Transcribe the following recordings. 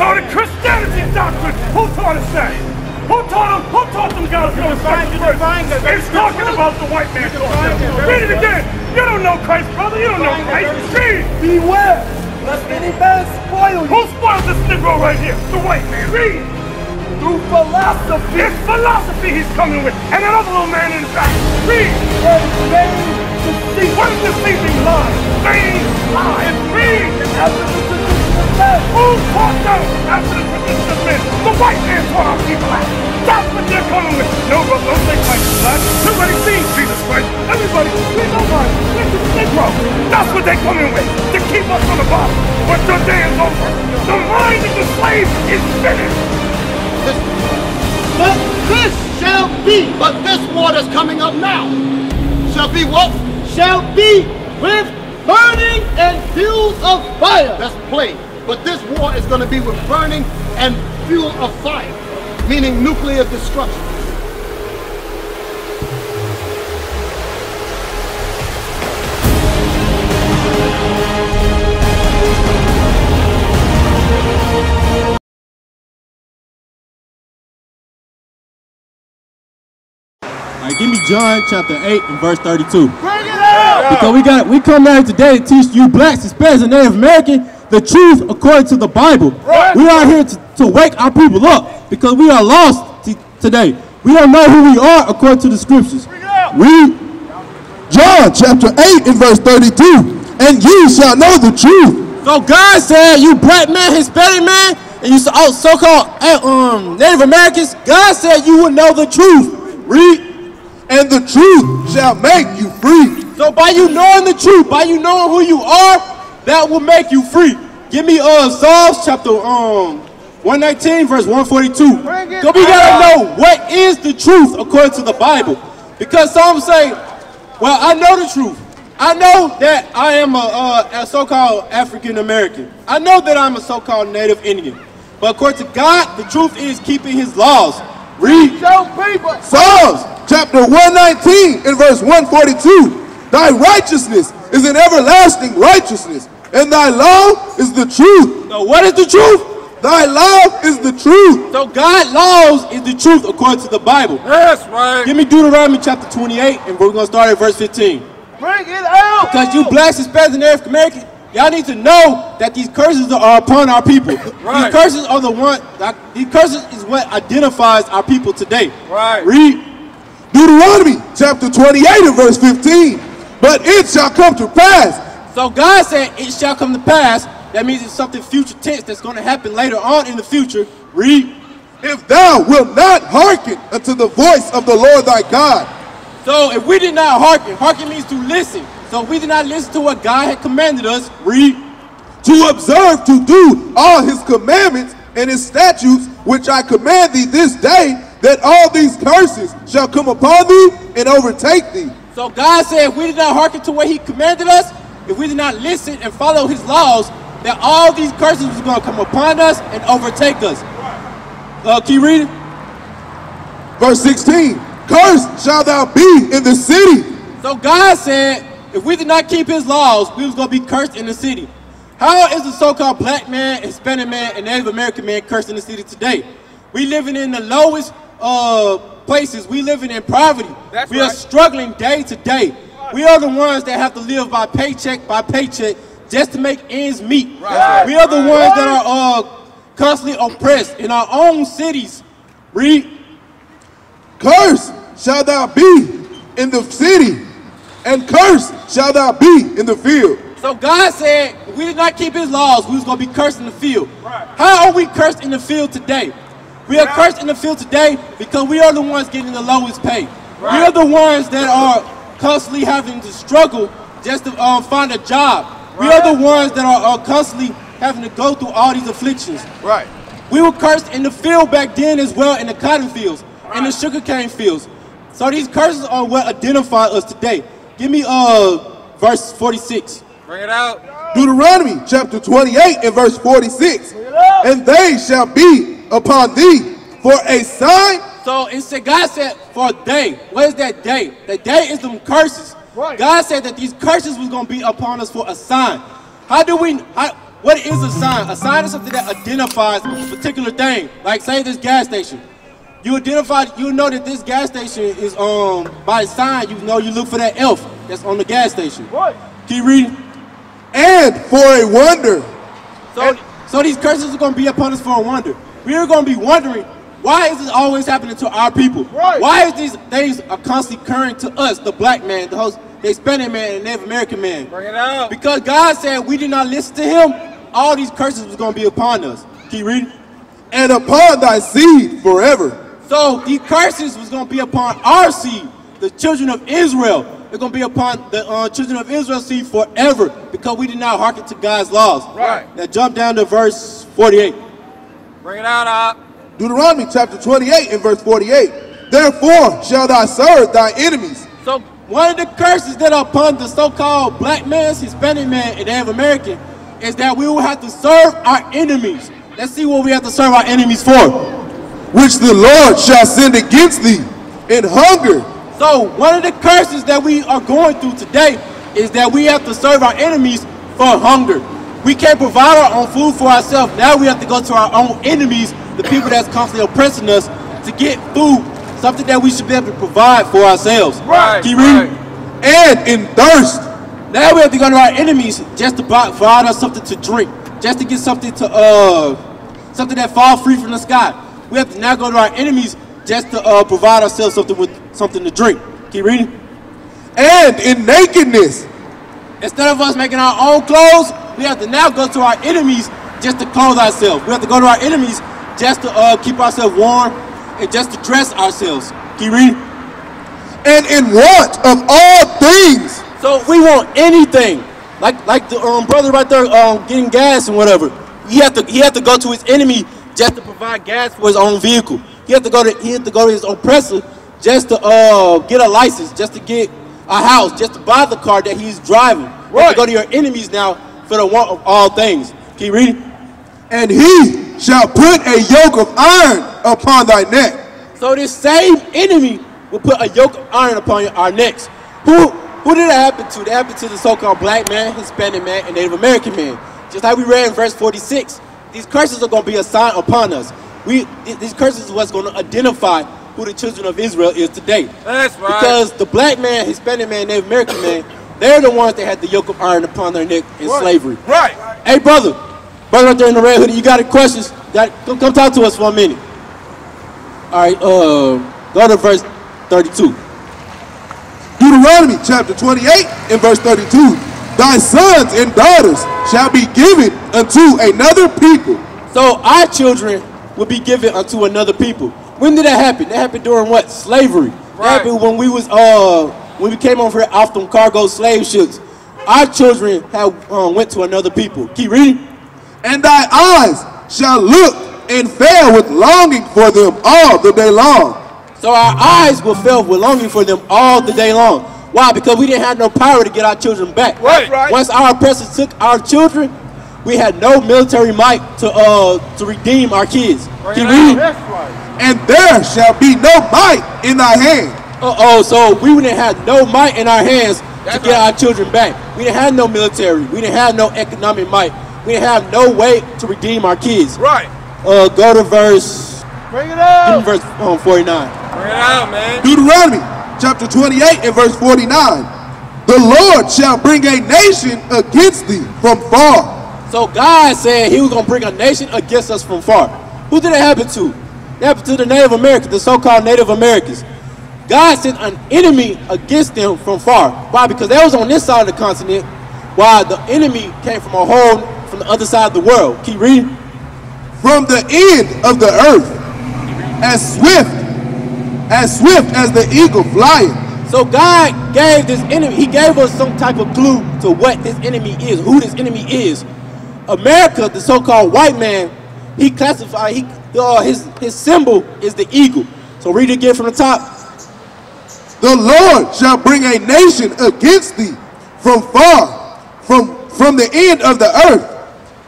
know the Christianity doctrine. Who taught us that? Who taught them guys to go to first? It's talking about the white man. Read it again. You don't know Christ, brother. You don't know Christ. Read. Beware, lest any man spoil you. Who spoiled this Negro right here? The white man. Read. Through philosophy. It's philosophy he's coming with. And another little man in the back. Read. And vain deceit. What is deceiving lies? Vain lies. Read. After the tradition of men. Who taught them after the tradition of men? The white man taught our people that. That's what they're coming with. No, bro, don't say Christ is black. Nobody sees Jesus Christ. Everybody, nobody. This is Negro. That's what they're coming with. To keep us on the bottom. But the day is over. The mind of the slave is finished. But this shall be, but this war that's coming up now shall be what? Shall be with burning and fuel of fire. That's plain. But this war is going to be with burning and fuel of fire, meaning nuclear destruction. Give me John chapter 8 and verse 32. Bring it out! Because we come out today to teach you blacks, Hispanics, and Native American the truth according to the Bible. Right. We are here to wake our people up because we are lost today. We don't know who we are according to the scriptures. Read John chapter 8 and verse 32. And you shall know the truth. So God said, you black man, Hispanic man, and you so-called Native Americans, God said you would know the truth. Read. And the truth shall make you free. So by you knowing the truth, by you knowing who you are, that will make you free. Give me Psalms chapter 119 verse 142. Because we gotta know what is the truth according to the Bible. Because some say, well, I know the truth. I know that I am a so-called African American. I know that I'm a so-called Native Indian. But according to God, the truth is keeping his laws. Read. Psalms chapter 119 and verse 142. Thy righteousness is an everlasting righteousness, and thy law is the truth. So what is the truth? Thy law is the truth. So God's laws is the truth according to the Bible. That's right. Give me Deuteronomy chapter 28, and we're going to start at verse 15. Bring it out. Because you blacks, Hispanics, and Native Americans, y'all need to know that these curses are upon our people. Right. These curses are the one. These curses is what identifies our people today. Right. Read. Deuteronomy chapter 28 and verse 15. But it shall come to pass. So God said it shall come to pass. That means it's something future tense that's going to happen later on in the future. Read. If thou wilt not hearken unto the voice of the Lord thy God. So if we did not hearken means to listen. So if we did not listen to what God had commanded us, read. To observe to do all his commandments and his statutes, which I command thee this day, that all these curses shall come upon thee and overtake thee. So God said if we did not hearken to what he commanded us, if we did not listen and follow his laws, that all these curses was going to come upon us and overtake us. Can you read it? Verse 16. Cursed shalt thou be in the city. So God said if we did not keep his laws, we was going to be cursed in the city. How is the so-called black man, Hispanic man, and Native American man cursed in the city today? We living in the lowest places. We living in poverty. We are struggling day to day. We are the ones that have to live by paycheck just to make ends meet. Right. We are the ones that are constantly oppressed in our own cities. Read. Cursed shalt thou be in the city, and cursed shalt thou be in the field. So God said if we did not keep his laws, we was going to be cursed in the field. Right. How are we cursed in the field today? We are cursed in the field today because we are the ones getting the lowest pay. Right. We are the ones that are constantly having to struggle just to find a job. Right. We are the ones that are constantly having to go through all these afflictions. Right. We were cursed in the field back then as well, in the cotton fields, in the sugarcane fields. So these curses are what identify us today. Give me verse 46. Bring it out. Deuteronomy chapter 28 and verse 46. And they shall be upon thee for a sign. So it said, God said for a day. What is that day? The day is them curses. Right. God said that these curses was going to be upon us for a sign. How do we What is a sign? A sign is something that identifies a particular thing. Like say this gas station. You identify, you know that this gas station is by a sign, you know you look for that elf that's on the gas station. Right. Keep reading. And for a wonder. So these curses are going to be upon us for a wonder. We're going to be wondering, why is this always happening to our people? Right. Why is these things are constantly occurring to us, the black man, the Hispanic man, and the Native American man? Bring it out. Because God said we did not listen to him, all these curses was going to be upon us. Keep reading. And upon thy seed forever. So these curses was going to be upon our seed, the children of Israel. They're going to be upon the children of Israel's seed forever because we did not hearken to God's laws. Right. Now jump down to verse 48. Bring it out, Op. Deuteronomy chapter 28 and verse 48. Therefore shall thou serve thy enemies. So one of the curses that are upon the so-called black man, Hispanic man, and Native American is that we will have to serve our enemies. Let's see what we have to serve our enemies for. Which the Lord shall send against thee in hunger. So one of the curses that we are going through today is that we have to serve our enemies for hunger. We can't provide our own food for ourselves. Now we have to go to our own enemies, the people that's constantly oppressing us, to get food, something that we should be able to provide for ourselves. Right. Keep reading. And in thirst. Now we have to go to our enemies just to provide us something to drink, just to get something to something that falls free from the sky. We have to now go to our enemies just to provide ourselves something to drink. Keep reading. And in nakedness. Instead of us making our own clothes, we have to now go to our enemies just to clothe ourselves. We have to go to our enemies just to keep ourselves warm and just to dress ourselves. Keep reading. And in want of all things. So if we want anything, like the brother right there getting gas and whatever, he had to go to his enemy just to provide gas for his own vehicle. He had to go to his oppressor just to get a license, just to get a house, just to buy the car that he's driving. Right. You have to go to your enemies now for the want of all things. Keep reading. And he shall put a yoke of iron upon thy neck. So this same enemy will put a yoke of iron upon our necks. Who did that happen to? That happened to the so-called black man, Hispanic man, and Native American man. Just like we read in verse 46. These curses are going to be a sign upon us. These curses is what's going to identify who the children of Israel is today. That's right. Because the black man, Hispanic man, Native American man, they're the ones that had the yoke of iron upon their neck in slavery. Right. Hey, brother right there in the red hoodie, you got any questions? Come talk to us for a minute. All right, go to verse 32. Deuteronomy chapter 28 and verse 32. Thy sons and daughters shall be given unto another people. So our children will be given unto another people. When did that happen? That happened during what? Slavery. Right. That happened when we came over here off them cargo slave ships. Our children went to another people. Keep reading. And thy eyes shall look and fail with longing for them all the day long. So our eyes will fail with longing for them all the day long. Why? Because we didn't have no power to get our children back. Right. Once our oppressors took our children, we had no military might to redeem our kids. Keep reading. That's right. And there shall be no might in thy hand. So we didn't have no might in our hands to get our children back. We didn't have no military. We didn't have no economic might. We didn't have no way to redeem our kids. Right. Go to verse. Bring it out. Verse 49. Bring it out, man. Deuteronomy chapter 28 and verse 49. The Lord shall bring a nation against thee from far. So God said he was going to bring a nation against us from far. Who did it happen to? It happened to the Native Americans, the so-called Native Americans. God sent an enemy against them from far. Why? Because they was on this side of the continent, while the enemy came from from the other side of the world. Keep reading. From the end of the earth, as swift as the eagle flying. So God gave this enemy, he gave us some type of clue to what this enemy is, who this enemy is. America, the so-called white man, he classified, his symbol is the eagle. So read it again from the top. The Lord shall bring a nation against thee from far, from the end of the earth,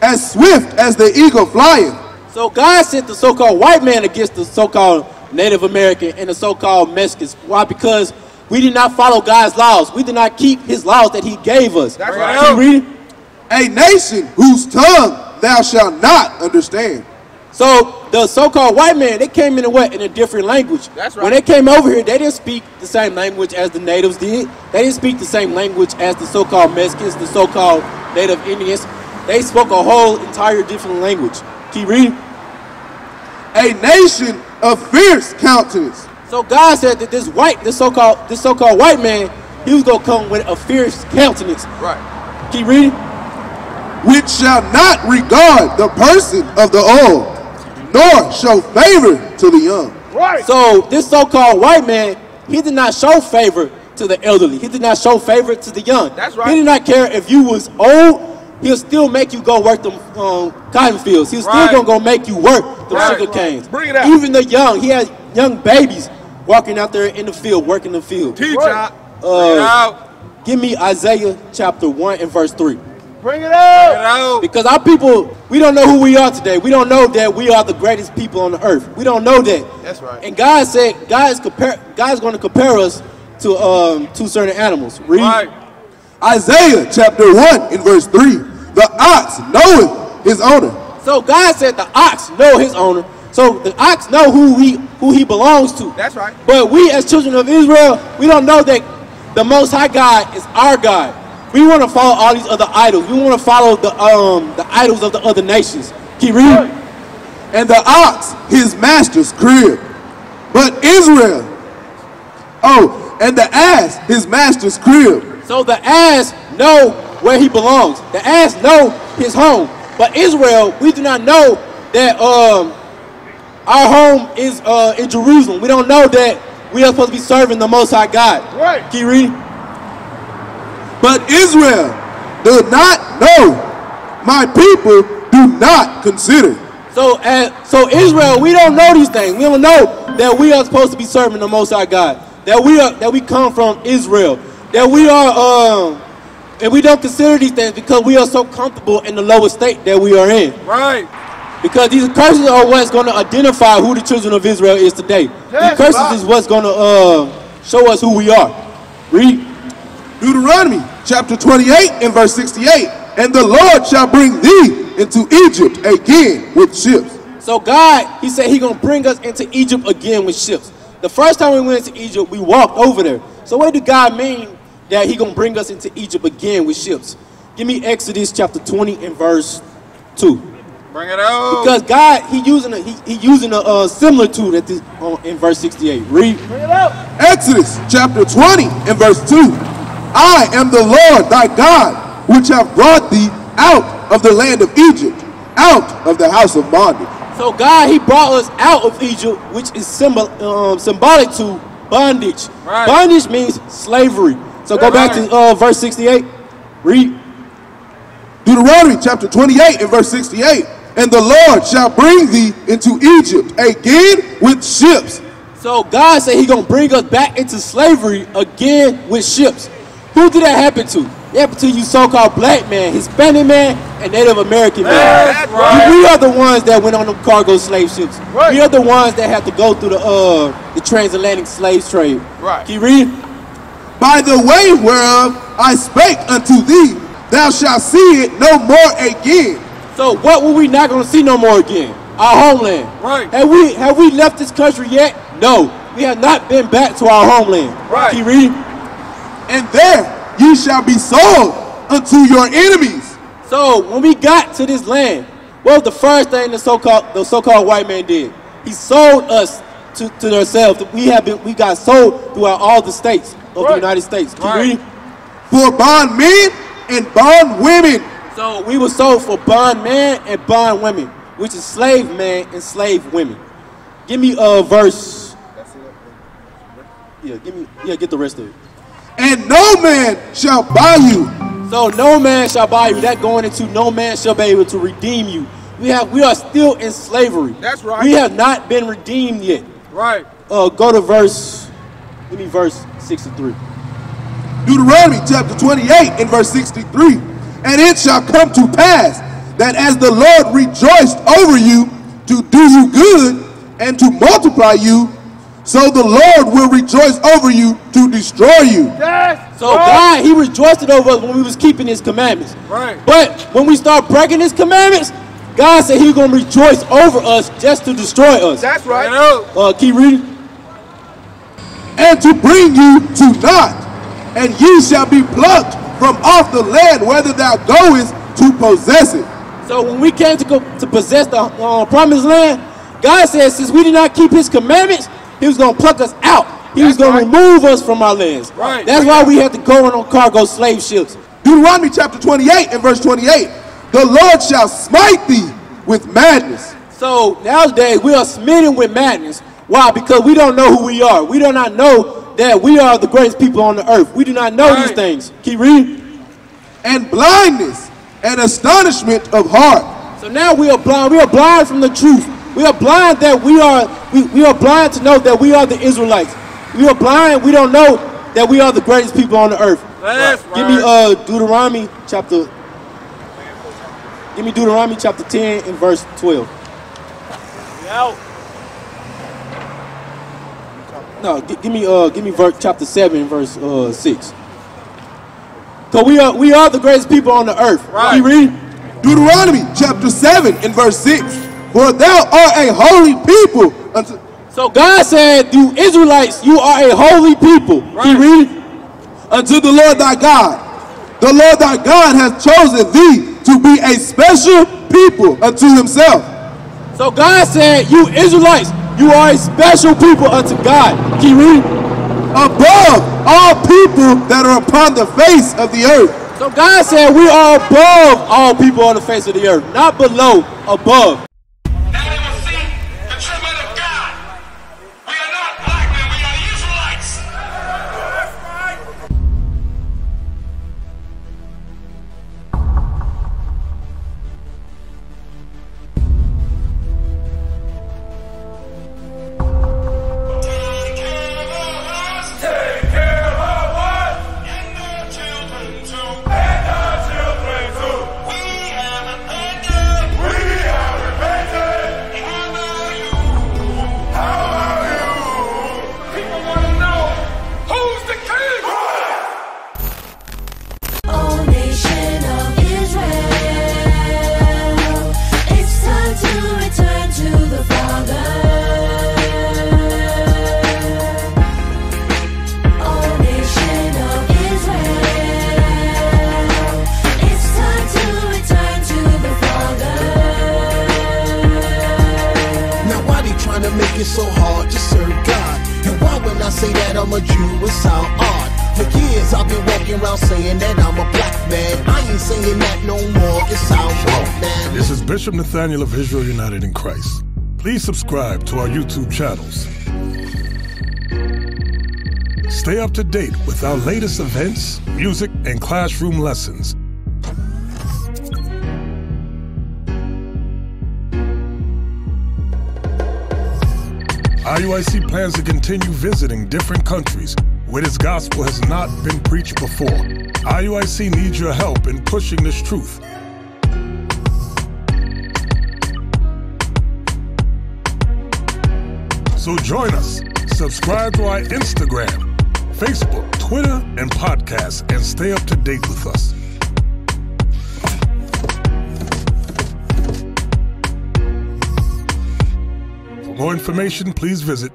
as swift as the eagle flying. So God sent the so-called white man against the so-called Native American and the so-called Mexicans. Why? Because we did not follow God's laws. We did not keep his laws that he gave us. That's right. Keep reading. A nation whose tongue thou shalt not understand. So the so-called white man, they came in in a different language. That's right. When they came over here, they didn't speak the same language as the natives did. They didn't speak the same language as the so-called Mexicans, the so-called native Indians. They spoke a whole entire different language. Keep reading. A nation of fierce countenance. So God said that this so-called white man, he was gonna come with a fierce countenance. Right. Keep reading. Which shall not regard the person of the old, nor show favor to the young. Right. So this so-called white man, he did not show favor to the elderly. He did not show favor to the young. That's right. He did not care if you was old. He'll still make you go work them cotton fields. He's Right. still gonna make you work the Right. sugar canes. Bring it out. Even the young, he had young babies walking out there in the field, working the field. Teach Right. out. Bring it out. Give me Isaiah chapter 1 and verse 3. Bring it Bring it out. out. Because our people, we don't know who we are today. We don't know that we are the greatest people on the earth. We don't know that. That's right. And God said, God's going to compare us to certain animals. Read. Right. Isaiah chapter 1 and verse 3. The ox knoweth his owner. So God said the ox know his owner. So the ox know who he belongs to. That's right. But we as children of Israel, we don't know that the Most High God is our God. We want to follow all these other idols. We want to follow the idols of the other nations. Keep reading. And the ox his master's crib. But Israel, and the ass his master's crib. So the ass know where he belongs. The ass know his home. But Israel, we do not know that our home is in Jerusalem. We don't know that we are supposed to be serving the Most High God. Right. Keep reading. But Israel do not know. My people do not consider. So Israel, we don't know these things. We don't know that we are supposed to be serving the Most High God. That we come from Israel. That we are and we don't consider these things because we are so comfortable in the lower state that we are in. Right. Because these curses are what's going to identify who the children of Israel is today. Yes, these curses right. is what's going to show us who we are. Read. Deuteronomy chapter 28 and verse 68. And the Lord shall bring thee into Egypt again with ships. So God, he said he going to bring us into Egypt again with ships. The first time we went into Egypt, we walked over there. So what did God mean that he going to bring us into Egypt again with ships? Give me Exodus chapter 20 and verse 2. Bring it out. Because God, he using a similitude at this, in verse 68. Read. Bring it out. Exodus chapter 20 and verse 2. I am the Lord thy God, which have brought thee out of the land of Egypt, out of the house of bondage. So God, he brought us out of Egypt, which is symbolic to bondage. Right. Bondage means slavery. So go back to verse 68. Read. Deuteronomy chapter 28 and verse 68. And the Lord shall bring thee into Egypt again with ships. So God said he going to bring us back into slavery again with ships. Who did that happen to? It happened to you so-called black man, Hispanic man, and Native American man. That's right. We are the ones that went on them cargo slave ships. Right. We are the ones that had to go through the transatlantic slave trade. Right. Can you read? By the way whereof I spake unto thee, thou shalt see it no more again. So what were we not going to see no more again? Our homeland. Right. Have we left this country yet? No. We have not been back to our homeland. Right. Can you read? And there ye shall be sold unto your enemies. So when we got to this land, what was the first thing the so-called white man did? He sold us to themselves. We got sold throughout all the states of the United States. Can you read? For bond men and bond women. So we were sold for bond men and bond women, which is slave men and slave women. Give me a verse. Get the rest of it. And no man shall buy you. So no man shall buy you. That going into no man shall be able to redeem you. We are still in slavery. That's right. We have not been redeemed yet. Right. Go to verse 63. Deuteronomy chapter 28 and verse 63. And it shall come to pass that as the Lord rejoiced over you to do you good and to multiply you, So the Lord will rejoice over you to destroy you. Yes. So God, he rejoiced over us when we was keeping his commandments. Right. But when we start breaking his commandments, God said he's going to rejoice over us just to destroy us. That's Bring it right. out. Keep reading. And to bring you to naught, and ye shall be plucked from off the land whither thou goest to possess it. So when we came to go to possess the promised land, God said since we did not keep his commandments, he was going to pluck us out. He was going to remove us from our lands. Right. That's why we had to go on cargo slave ships. Deuteronomy chapter 28 and verse 28. The Lord shall smite thee with madness. So nowadays we are smitten with madness. Why? Because we don't know who we are. We do not know that we are the greatest people on the earth. We do not know these things. Keep reading. And blindness and astonishment of heart. So now we are blind. We are blind from the truth. We are blind that we are blind to know that we are the Israelites. We are blind. We don't know that we are the greatest people on the earth. That's Give me Deuteronomy chapter. Give me Deuteronomy chapter 10 and verse 12. No, give me chapter 7 and verse 6. So we are the greatest people on the earth. Right. Keep reading. Deuteronomy chapter 7 and verse 6. For thou art a holy people unto. So God said, you Israelites, you are a holy people. Right. Keep reading. Unto the Lord thy God. The Lord thy God hath chosen thee to be a special people unto himself. So God said, you Israelites, you are a special people unto God. Keep reading. Above all people that are upon the face of the earth. So God said we are above all people on the face of the earth, not below, above. Now they will see the true men of God. We are not black men, we are the Israelites. That's right. Take care of us. Take care of us. And our children too. And our children too. We have repented. We have repented. How are you? How are you? People want to know who's the king. O nation of Israel, it's time to return to the Father. O nation of Israel, it's time to return to the Father. Now why they trying to make it so hard to serve God? And why when I say that I'm a Jew it sound odd? For years I've been walking around saying that I'm a black man. I ain't saying that no more, it sounds wrong, man. This is Bishop Nathaniel of Israel United in Christ. Please subscribe to our YouTube channels. Stay up to date with our latest events, music, and classroom lessons. IUIC plans to continue visiting different countries where this gospel has not been preached before. IUIC needs your help in pushing this truth. So join us. Subscribe to our Instagram, Facebook, Twitter, and podcast, and stay up to date with us. For more information, please visit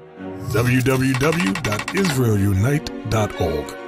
www.israelunite.org.